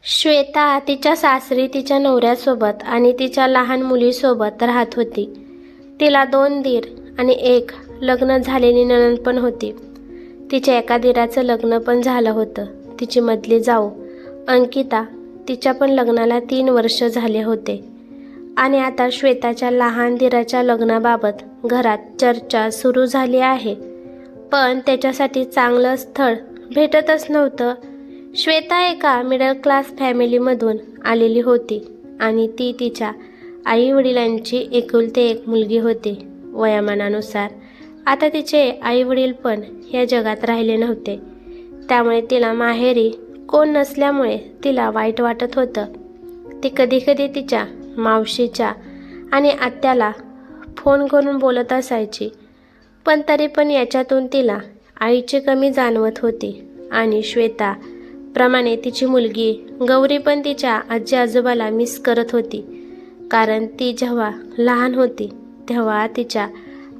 श्वेता तिच्या सासरी तिच्या नवऱ्यासोबत आणि तिच्या लहान मुलीसोबत राहत होती. तिला 2 दीर आणि 1 लग्न झालेली नणंद पण होती. तिच्या एका दीराचं लग्न पण झालं होतं. तिची मधली जाऊ अंकिता, तिच्या पण लग्नाला 3 वर्ष झाले होते. आणि आता श्वेताच्या लहान दीराच्या लग्नाबाबत घरात चर्चा सुरू झाली आहे. पण त्याच्यासाठी चांगलं स्थळ भेटतच नव्हतं. श्वेता एका मिडल क्लास फॅमिलीमधून आलेली होती आणि ती तिच्या आईवडिलांची एकुलती एक मुलगी होती. वयामानानुसार आता तिचे आईवडील पण या जगात राहिले नव्हते. त्यामुळे तिला माहेरी कोण नसल्यामुळे तिला वाईट वाटत होतं. ती कधीकधी तिच्या मावशीच्या आणि आत्याला फोन करून बोलत असायची. पण तरी पण याच्यातून तिला आईची कमी जाणवत होती. आणि श्वेता प्रमाणे तिची मुलगी गौरी पण तिच्या आजी आजोबाला मिस करत होती. कारण ती जेव्हा लहान होती तेव्हा तिच्या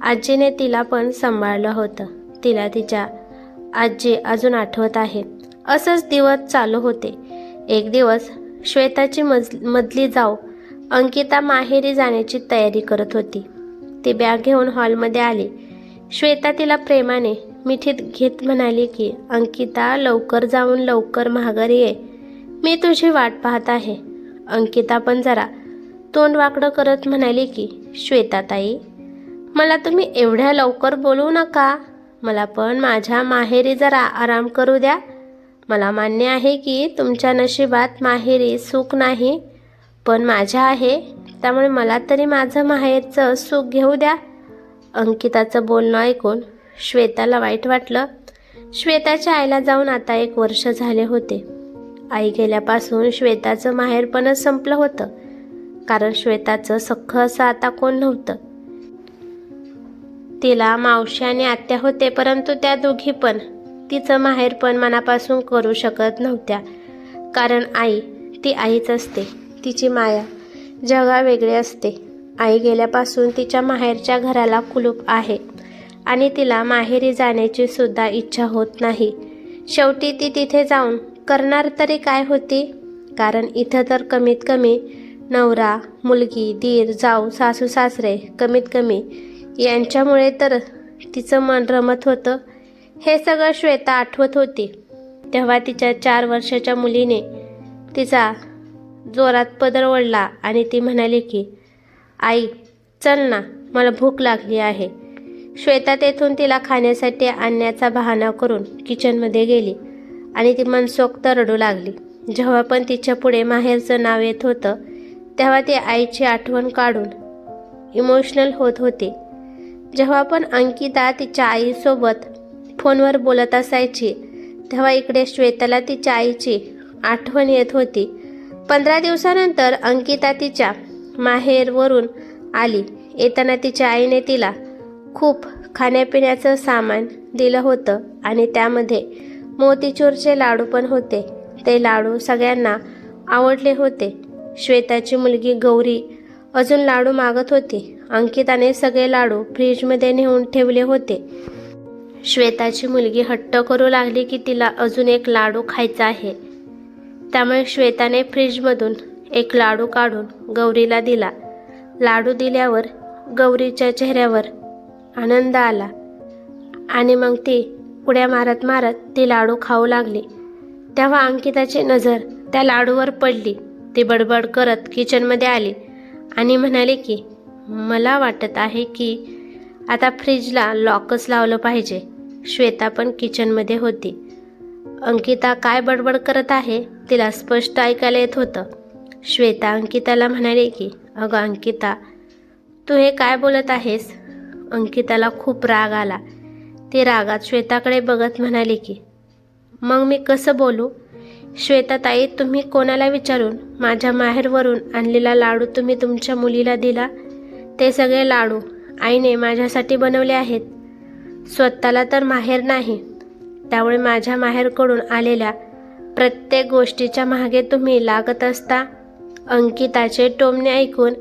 आजीने तिला पण सांभाळलं होतं. तिला तिच्या आजी अजून आठवत आहे. असंच दिवस चालू होते. एक दिवस श्वेताची मधली जाऊ अंकिता माहेरी जाण्याची तयारी करत होती. ती बॅग घेऊन हॉलमध्ये आली. श्वेता तिला प्रेमाने मिठीत घेत म्हणाली की अंकिता, लवकर जाऊन लवकर माघारी ये, मी तुझी वाट पाहत आहे. अंकिता पण जरा तोंड वाकडं करत म्हणाली की श्वेताताई, मला तुम्ही एवढ्या लवकर बोलवू नका. मला पण माझ्या माहेरी जरा आराम करू द्या. मला मान्य आहे की तुमच्या नशिबात माहेरी सुख नाही, पण माझ्या आहे. त्यामुळे मला तरी माझं माहेरचं सुख घेऊ द्या. अंकिताचं बोलणं ऐकून श्वेताला वाईट वाटलं. श्वेताच्या आईला जाऊन आता 1 वर्ष झाले होते. आई गेल्यापासून श्वेताचं माहेरपणच संपलं होतं. कारण श्वेताचं सख्खं असं आता कोण नव्हतं. तिला मावशी आणि आत्या होते, परंतु त्या दोघी पण तिचं माहेरपण मनापासून करू शकत नव्हत्या. कारण आई ती आईच असते. तिची माया जगावेगळी असते. आई गेल्यापासून तिच्या माहेरच्या घराला कुलूप आहे आणि तिला माहेरी जाण्याची सुद्धा इच्छा होत नाही. शेवटी ती तिथे जाऊन करणार तरी काय होती. कारण इथं तर कमीत कमी नवरा, मुलगी, दीर, जाऊ, सासू सासरे कमीत कमी यांच्यामुळे तर तिचं मन रमत होतं. हे सगळं श्वेता आठवत होती. तेव्हा तिच्या 4 वर्षाच्या मुलीने तिचा जोरात पदर ओढला आणि ती म्हणाली की आई, चल ना, मला भूक लागली आहे. श्वेता तेथून तिला खाण्यासाठी आणण्याचा बहाणा करून किचनमध्ये गेली आणि ती मनसोक्त रडू लागली. जेव्हा पण तिच्या पुढे माहेरचं नाव येत होतं तेव्हा ती आईची आठवण काढून इमोशनल होत होती. जेव्हा पण अंकिता तिच्या आईसोबत फोनवर बोलत असायची तेव्हा इकडे श्वेताला तिच्या आईची आठवण येत होती. 15 दिवसानंतर अंकिता तिच्या माहेरवरून आली. येताना तिच्या आईने तिला खूप खाण्यापिण्याचं सामान दिलं होतं आणि त्यामध्ये मोतीचूरचे लाडू पण होते. ते लाडू सगळ्यांना आवडले होते. श्वेताची मुलगी गौरी अजून लाडू मागत होती. अंकिताने सगळे लाडू फ्रीजमध्ये नेऊन ठेवले होते. श्वेताची मुलगी हट्ट करू लागली की तिला अजून एक लाडू खायचा आहे. त्यामुळे श्वेताने फ्रीजमधून एक लाडू काढून गौरीला दिला. लाडू दिल्यावर गौरीच्या चेहऱ्यावर आनंद आला आणि मग ती उड्या मारत मारत ती लाडू खाऊ लागली. तेव्हा अंकिताची नजर त्या लाडूवर पडली. ती बडबड करत किचनमध्ये आली आणि म्हणाली की मला वाटत आहे की आता फ्रीजला लॉकच लावलं पाहिजे. श्वेता पण किचनमध्ये होती. अंकिता काय बडबड करत आहे तिला स्पष्ट ऐकायला येत होतं. श्वेता अंकिताला म्हणाली की अगं अंकिता, तू हे काय बोलत आहेस? अंकिताला खूप राग आला. ती रागात श्वेताकडे बघत म्हणाली की मग मी कसं बोलू? श्वेताताई, तुम्ही कोणाला विचारून माझ्या माहेरवरून आणलेला लाडू तुम्ही तुमच्या मुलीला दिला? ते सगळे लाडू आईने माझ्यासाठी बनवले आहेत. स्वतःला तर माहेर नाही, त्यामुळे माझ्या माहेरकडून आलेल्या प्रत्येक गोष्टीच्या मागे तुम्ही लागत असता. अंकिताचे टोमणे ऐकून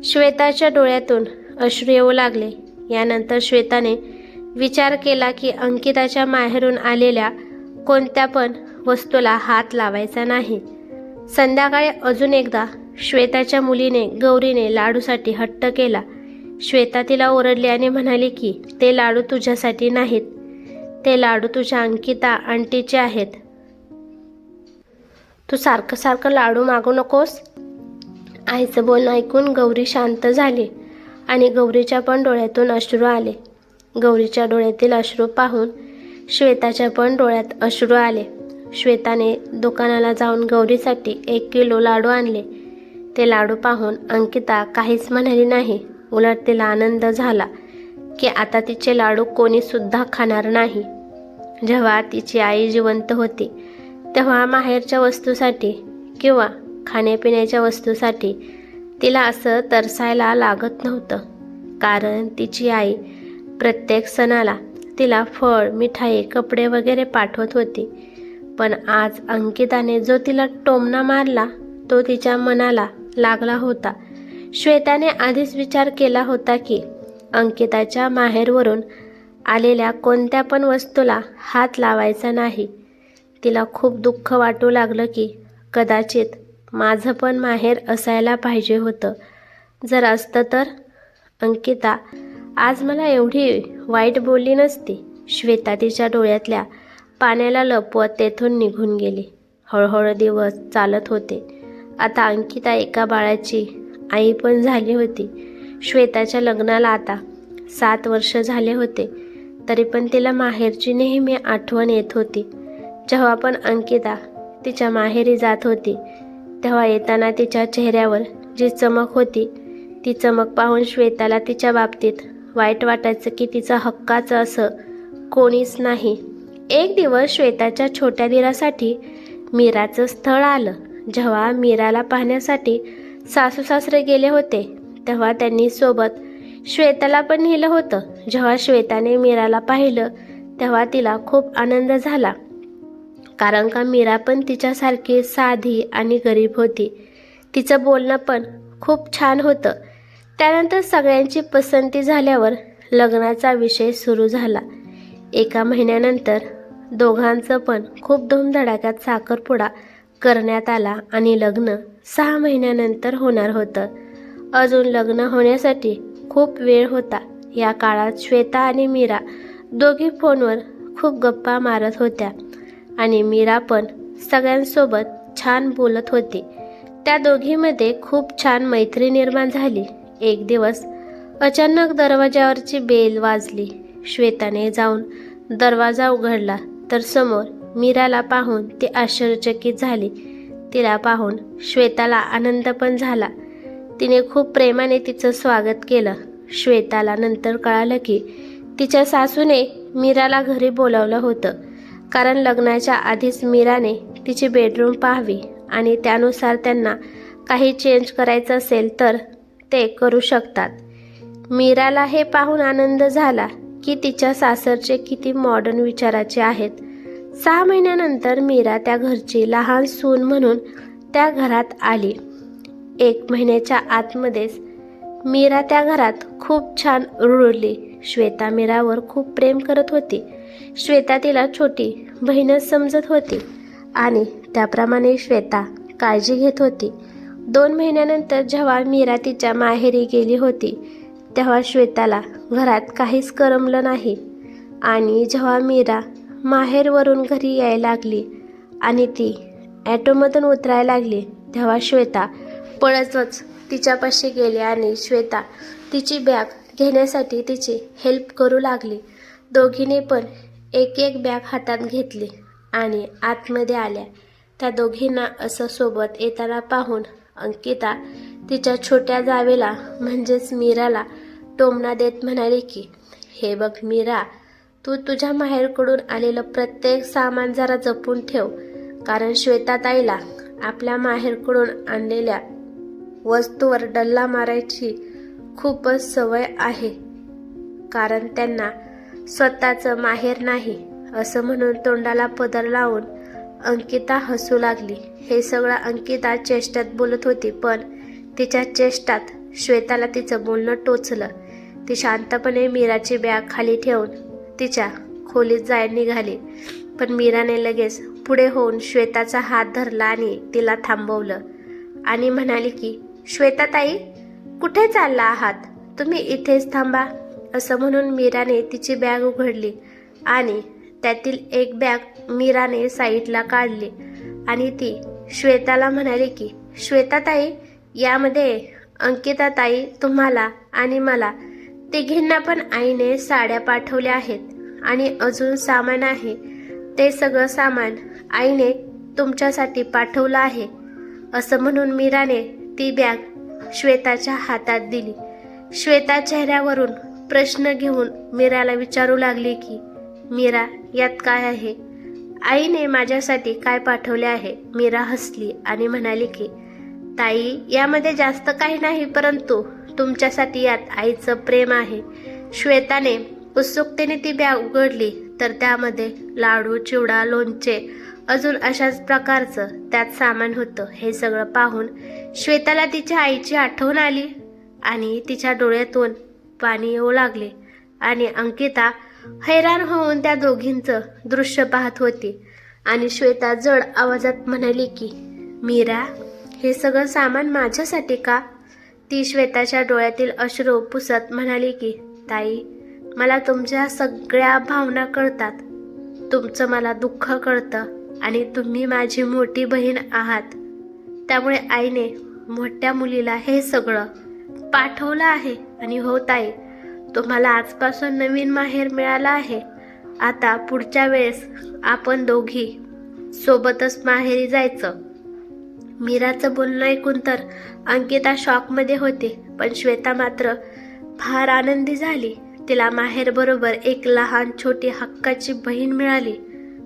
श्वेताच्या डोळ्यातून अश्रू येऊ लागले. यानंतर श्वेताने विचार केला की अंकिताच्या माहेरून आलेल्या कोणत्या पण वस्तूला हात लावायचा नाही. संध्याकाळी अजून एकदा श्वेताच्या मुलीने गौरीने लाडूसाठी हट्ट केला. श्वेता तिला ओरडली आणि म्हणाली की ते लाडू तुझ्यासाठी नाहीत, ते लाडू तुझ्या अंकिता आंटीचे आहेत. तू सारखं सारखं लाडू मागू नकोस. आईचं बोलणं ऐकून गौरी शांत झाली आणि गौरीच्या पण डोळ्यातून अश्रू आले. गौरीच्या डोळ्यातील अश्रू पाहून श्वेताच्या पण डोळ्यात अश्रू आले. श्वेताने दुकानाला जाऊन गौरीसाठी 1 किलो लाडू आणले. ते लाडू पाहून अंकिता काहीच म्हणाली नाही. उलट तिला आनंद झाला की आता तिचे लाडू कोणीसुद्धा खाणार नाही. जेव्हा तिची आई जिवंत होती तेव्हा माहेरच्या वस्तूसाठी किंवा खाण्यापिण्याच्या वस्तूसाठी तिला असं तरसायला लागत नव्हतं, कारण तिची आई प्रत्येक सणाला तिला फळ, मिठाई, कपडे वगैरे पाठवत होती. पण आज अंकिताने जो तिला टोमणा मारला तो तिच्या मनाला लागला होता. श्वेताने आधीच विचार केला होता की अंकिताच्या माहेरवरून आलेल्या कोणत्या पण वस्तूला हात लावायचा नाही. तिला खूप दुःख वाटू लागलं की कदाचित माझं पण माहेर असायला पाहिजे होतं. जर असतं तर अंकिता आज मला एवढी वाईट बोलली नसती. श्वेता तिच्या डोळ्यातल्या पाण्याला लपवत तेथून निघून गेली. हळूहळू दिवस चालत होते. आता अंकिता एका बाळाची आई पण झाली होती. श्वेताच्या लग्नाला आता 7 वर्ष झाले होते, तरी पण तिला माहेरची नेहमी आठवण येत होती. जेव्हा पण अंकिता तिच्या माहेरी जात होती तेव्हा येताना तिच्या चेहऱ्यावर जी चमक होती ती चमक पाहून श्वेताला तिच्या बाबतीत वाईट वाटायचं की तिचं हक्काचं असं कोणीच नाही. एक दिवस श्वेताच्या छोट्या दिरासाठी मीराचं स्थळ आलं. जेव्हा मीराला पाहण्यासाठी सासू सासरे गेले होते तेव्हा त्यांनी सोबत श्वेताला पण नेलं होतं. जेव्हा श्वेताने मीराला पाहिलं तेव्हा तिला खूप आनंद झाला, कारण का मीरा पण तिच्यासारखी साधी आणि गरीब होती. तिचं बोलणं पण खूप छान होतं. त्यानंतर सगळ्यांची पसंती झाल्यावर लग्नाचा विषय सुरू झाला. 1 महिन्यानंतर दोघांचं पण खूप धूमधडाक्यात साखरपुडा करण्यात आला आणि लग्न 6 महिन्यानंतर होणार होतं. अजून लग्न होण्यासाठी खूप वेळ होता. या काळात श्वेता आणि मीरा दोघी फोनवर खूप गप्पा मारत होत्या आणि मीरा पण सगळ्यांसोबत छान बोलत होती. त्या दोघींमध्ये खूप छान मैत्री निर्माण झाली. एक दिवस अचानक दरवाजावरची बेल वाजली. श्वेताने जाऊन दरवाजा उघडला तर समोर मीराला पाहून ती आश्चर्यचकित झाली. तिला पाहून श्वेताला आनंद पण झाला. तिने खूप प्रेमाने तिचं स्वागत केलं. श्वेताला नंतर कळालं की तिच्या सासूने मीराला घरी बोलावलं होतं, कारण लग्नाच्या आधीच मीराने तिची बेडरूम पाहावी आणि त्यानुसार त्यांना काही चेंज करायचं असेल तर ते करू शकतात. मीराला हे पाहून आनंद झाला की तिच्या सासरचे किती मॉडर्न विचाराचे आहेत. 6 महिन्यानंतर मीरा त्या घरची लहान सून म्हणून त्या घरात आली. 1 महिन्याच्या आतमध्येच मीरा त्या घरात खूप छान रुळली. श्वेता मीरावर खूप प्रेम करत होती. श्वेता तिला छोटी बहीणच समजत होती आणि त्याप्रमाणे श्वेता काळजी घेत होती. 2 महिन्यानंतर जेव्हा मीरा तिच्या माहेरी गेली होती तेव्हा श्वेताला घरात काहीच करमलं नाही आणि जेव्हा मीरा माहेरवरून घरी यायला लागली आणि ती ॲटोमधून उतरायला लागली तेव्हा श्वेता पळतच तिच्यापाशी गेली आणि श्वेता तिची बॅग घेण्यासाठी तिची हेल्प करू लागली. दोघींनी पण एक बॅग हातात घेतली आणि आतमध्ये आल्या. त्या दोघींना असं सोबत येताना पाहून अंकिता तिच्या छोट्या जावेला म्हणजेच मीराला टोमणा देत म्हणाली की हे बघ मीरा, तू तुझ्या माहेरकडून आलेलं प्रत्येक सामान जरा जपून ठेव, कारण श्वेताताईला आपल्या माहेरकडून आणलेल्या वस्तूवर डल्ला मारायची खूपच सवय आहे, कारण त्यांना स्वतःचं माहेर नाही. असं म्हणून तोंडाला पदर लावून अंकिता हसू लागली. हे सगळं अंकिता चेष्टात बोलत होती, पण तिच्या चेष्टात श्वेताला तिचं बोलणं टोचलं. ती शांतपणे मीराची बॅग खाली ठेवून तिच्या खोलीत निघाली, पण मीराने लगेच पुढे होऊन श्वेताचा हात धरला आणि तिला थांबवलं आणि म्हणाली की, श्वेताताई, कुठे चालला आहात? तुम्ही इथेच थांबा. असं म्हणून मीराने तिची बॅग उघडली आणि त्यातील एक बॅग मीराने साईडला काढली आणि ती श्वेताला म्हणाली की, श्वेताताई, यामध्ये अंकिताताई, तुम्हाला आणि मला तिघींना पण आईने साड्या पाठवल्या आहेत आणि अजून सामान आहे. ते सगळं सामान आईने तुमच्यासाठी पाठवलं आहे. असं म्हणून मीराने ती बॅग श्वेताच्या हातात दिली. श्वेता चेहऱ्यावरून प्रश्न घेऊन मीराला विचारू लागली की, मीरा, यात काय आहे? आईने माझ्यासाठी काय पाठवले आहे? मीरा हसली आणि म्हणाली की, ताई, यामध्ये जास्त काही नाही, परंतु तुमच्यासाठी यात आईचं प्रेम आहे. श्वेताने उत्सुकतेने ती बॅग उघडली तर त्यामध्ये लाडू, चिवडा, लोणचे, अजून अशाच प्रकारचं त्यात सामान होतं. हे सगळं पाहून श्वेताला तिच्या आईची आठवण आली आणि तिच्या डोळ्यातून पाणी येऊ लागले आणि अंकिता हैराण होऊन त्या दोघींचं दृश्य पाहत होती आणि श्वेता जड आवाजात म्हणाली की, मीरा, हे सगळं सामान माझ्यासाठी का? ती श्वेताच्या डोळ्यातील अश्रू पुसत म्हणाली की, ताई, मला तुमच्या सगळ्या भावना कळतात. तुमचं मला दुःख कळतं आणि तुम्ही माझी मोठी बहीण आहात. त्यामुळे आईने मोठ्या मुलीला हे सगळं पाठवलं आहे. आणि हो ताई, तुम्हाला आजपासून नवीन माहेर मिळालं आहे. आता पुढच्या वेळेस आपण दोघी सोबतच माहेरी जायचं. मीराचं बोलणं ऐकून तर अंकिता शॉकमध्ये होती, पण श्वेता मात्र फार आनंदी झाली. तिला माहेरबरोबर एक लहान छोटी हक्काची बहीण मिळाली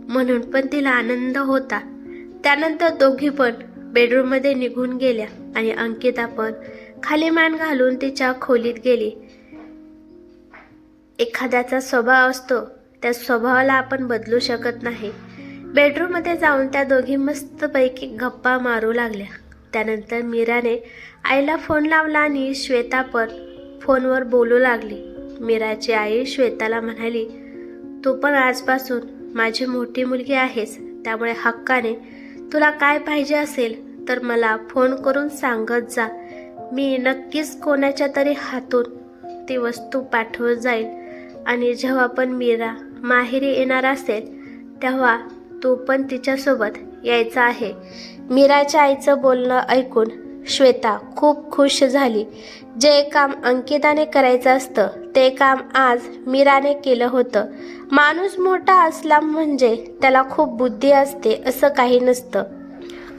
म्हणून पण तिला आनंद होता. त्यानंतर दोघी पण बेडरूममध्ये निघून गेल्या आणि अंकिता पण खाली मान घालून तिच्या खोलीत गेली. एखाद्याचा स्वभाव असतो, त्या स्वभावाला आपण बदलू शकत नाही. बेडरूममध्ये जाऊन त्या दोघी मस्तपैकी गप्पा मारू लागल्या. त्यानंतर मीराने आईला फोन लावला आणि श्वेता पण फोनवर बोलू लागली. मीराची आई श्वेताला म्हणाली, तू पण आजपासून माझी मोठी मुलगी आहेस, त्यामुळे हक्काने तुला काय पाहिजे असेल तर मला फोन करून सांगत जा. मी नक्कीच कोणाच्या तरी हातून ती वस्तू पाठवत जाईल आणि जेव्हा पण मीरा माहेरी येणार असेल तेव्हा तू पण तिच्यासोबत यायचं आहे. मीराच्या आईचं बोलणं ऐकून श्वेता खूप खुश झाली. जे काम अंकिताने करायचं असतं ते काम आज मीराने केलं होतं. माणूस मोठा असला म्हणजे त्याला खूप बुद्धी असते असं काही नसतं.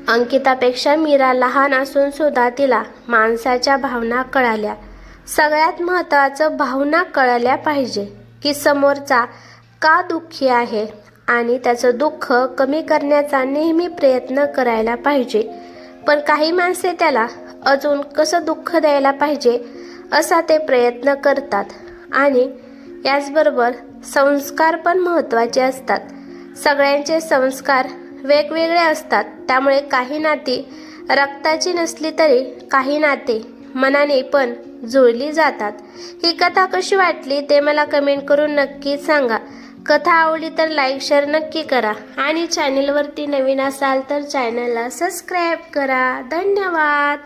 अंकितापेक्षा मीरा लहान असून सुद्धा तिला माणसाच्या भावना कळाल्या. सगळ्यात महत्त्वाचं, भावना कळल्या पाहिजे की समोरचा का दुःखी आहे आणि त्याचं दुःख कमी करण्याचा नेहमी प्रयत्न करायला पाहिजे. पण काही माणसे त्याला अजून कसं दुःख द्यायला पाहिजे असा ते प्रयत्न करतात. आणि याचबरोबर संस्कार पण महत्त्वाचे असतात. सगळ्यांचे संस्कार वेगवेगळे असतात. त्यामुळे काही नाती रक्ताची नसली तरी काही नाते मनाने पण जुळली जातात. ही कथा कशी वाटली ते मला कमेंट करून नक्की सांगा. कथा आवडली तर लाईक शेअर नक्की करा आणि चॅनलवरती नवीन असाल तर चॅनलला सबस्क्राईब करा. धन्यवाद.